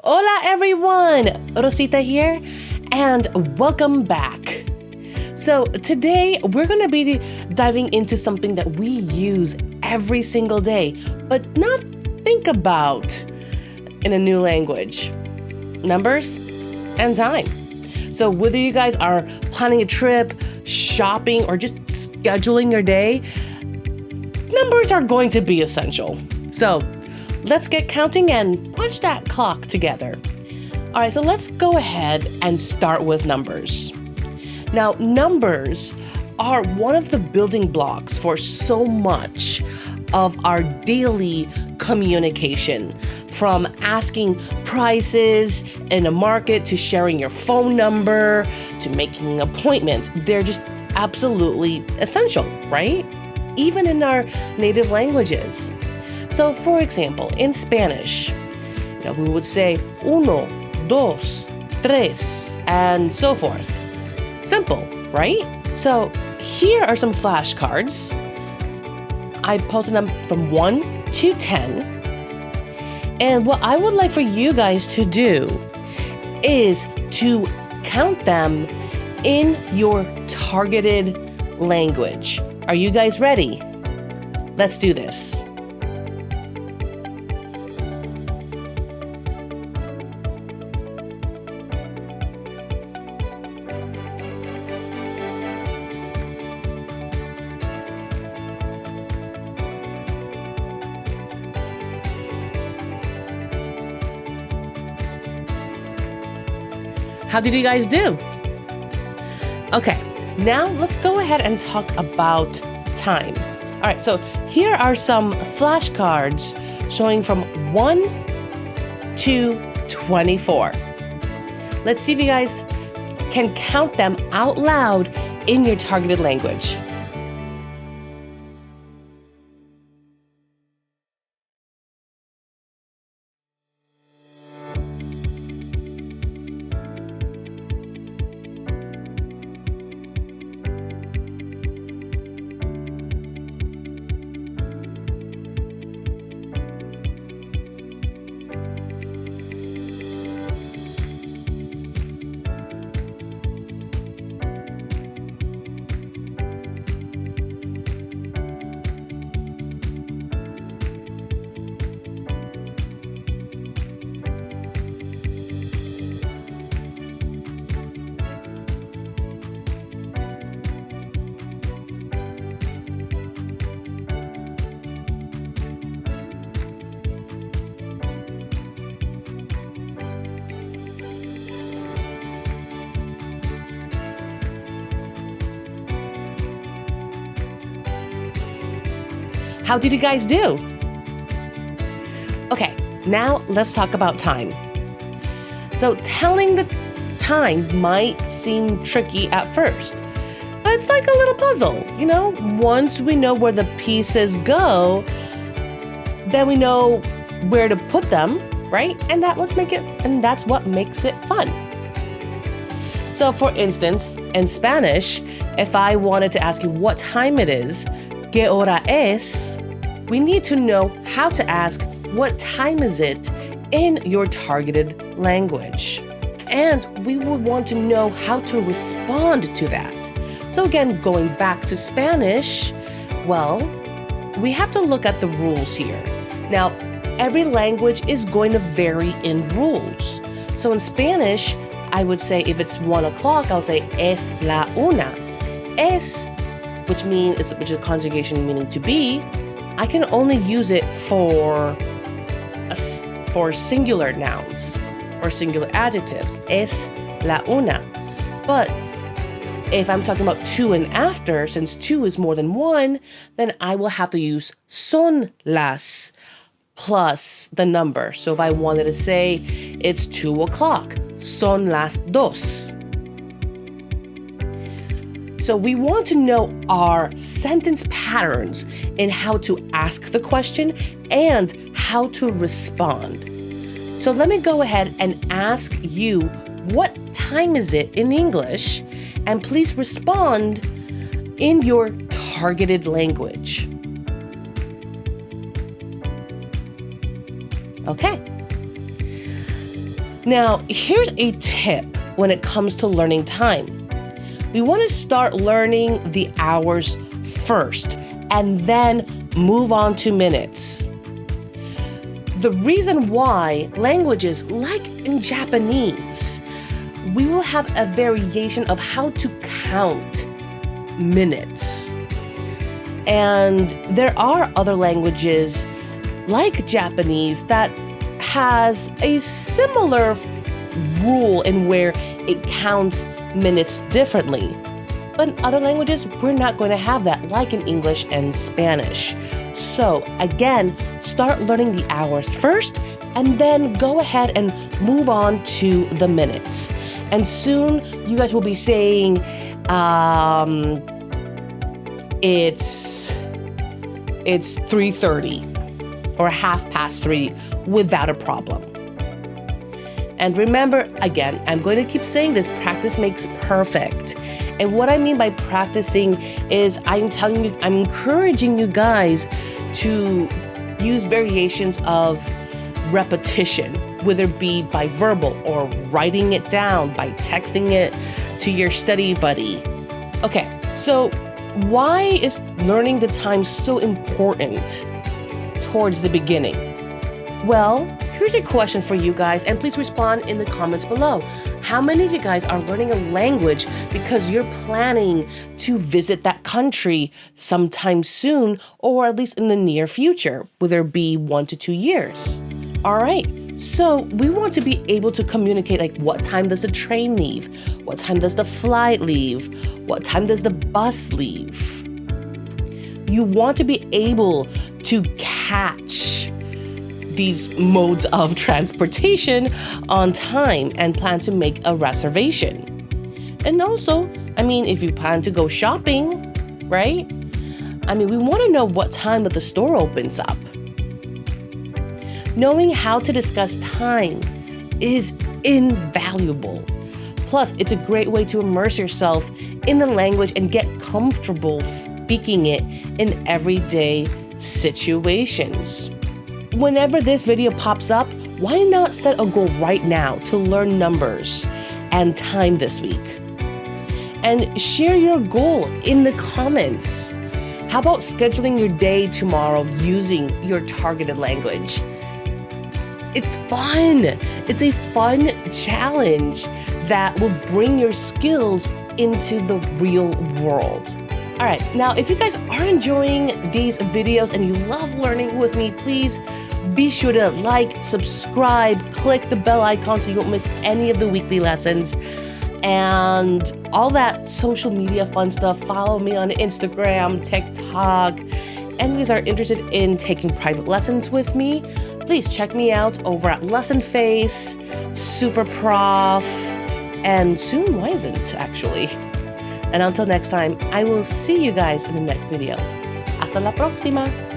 Hola everyone! Rosita here, and welcome back. So today we're going to be diving into something that we use every single day, but not think about in a new language. Numbers and time. So whether you guys are planning a trip, shopping, or just scheduling your day, numbers are going to be essential. So let's get counting and watch that clock together. All right, so let's go ahead and start with numbers. Now, numbers are one of the building blocks for so much of our daily communication, from asking prices in a market to sharing your phone number to making an appointment. They're just absolutely essential, right? Even in our native languages. So, for example, in Spanish, we would say uno, dos, tres, and so forth. Simple, right? So here are some flashcards. I posted them from 1 to 10. And what I would like for you guys to do is to count them in your targeted language. Are you guys ready? Let's do this. How did you guys do? Okay, now let's go ahead and talk about time. All right, so here are some flashcards showing from 1 to 24. Let's see if you guys can count them out loud in your targeted language. How did you guys do? Okay, now let's talk about time. So telling the time might seem tricky at first, but it's like a little puzzle, Once we know where the pieces go, then we know where to put them, right? And that's what makes it fun. So for instance, in Spanish, if I wanted to ask you what time it is, ¿Qué hora es? We need to know how to ask what time is it in your targeted language. And we would want to know how to respond to that. So again, going back to Spanish, we have to look at the rules here. Now, every language is going to vary in rules. So in Spanish, I would say if it's 1 o'clock, I'll say es la una. Es, which is a conjugation meaning to be, I can only use it for singular nouns or singular adjectives. Es la una. But if I'm talking about 2 and after, since 2 is more than 1, then I will have to use son las plus the number. So if I wanted to say it's 2 o'clock, son las dos. So we want to know our sentence patterns in how to ask the question and how to respond. So let me go ahead and ask you, what time is it in English? And please respond in your targeted language. Okay. Now, here's a tip when it comes to learning time. We want to start learning the hours first and then move on to minutes. The reason why languages, like in Japanese, we will have a variation of how to count minutes. And there are other languages like Japanese that has a similar rule in where it counts minutes differently. But in other languages, we're not going to have that, like in English and Spanish. So again, start learning the hours first and then go ahead and move on to the minutes. And soon you guys will be saying, it's 3:30 or 3:30 without a problem. And remember, again, I'm going to keep saying this, practice makes perfect. And what I mean by practicing is I'm encouraging you guys to use variations of repetition, whether it be by verbal or writing it down, by texting it to your study buddy. Okay, so why is learning the time so important towards the beginning? Well, here's a question for you guys, and please respond in the comments below. How many of you guys are learning a language because you're planning to visit that country sometime soon, or at least in the near future, whether it be 1 to 2 years? All right, so we want to be able to communicate, like, what time does the train leave? What time does the flight leave? What time does the bus leave? You want to be able to catch these modes of transportation on time and plan to make a reservation. And also, if you plan to go shopping, right? We want to know what time that the store opens up. Knowing how to discuss time is invaluable. Plus, it's a great way to immerse yourself in the language and get comfortable speaking it in everyday situations. Whenever this video pops up, why not set a goal right now to learn numbers and time this week? And share your goal in the comments. How about scheduling your day tomorrow using your targeted language? It's fun. It's a fun challenge that will bring your skills into the real world. All right, now if you guys are enjoying these videos and you love learning with me, please be sure to like, subscribe, click the bell icon so you don't miss any of the weekly lessons and all that social media fun stuff. Follow me on Instagram, TikTok, and if you guys are interested in taking private lessons with me, please check me out over at Lesson Face, Super Prof, and soon Wisent, actually. And until next time, I will see you guys in the next video. Hasta la próxima!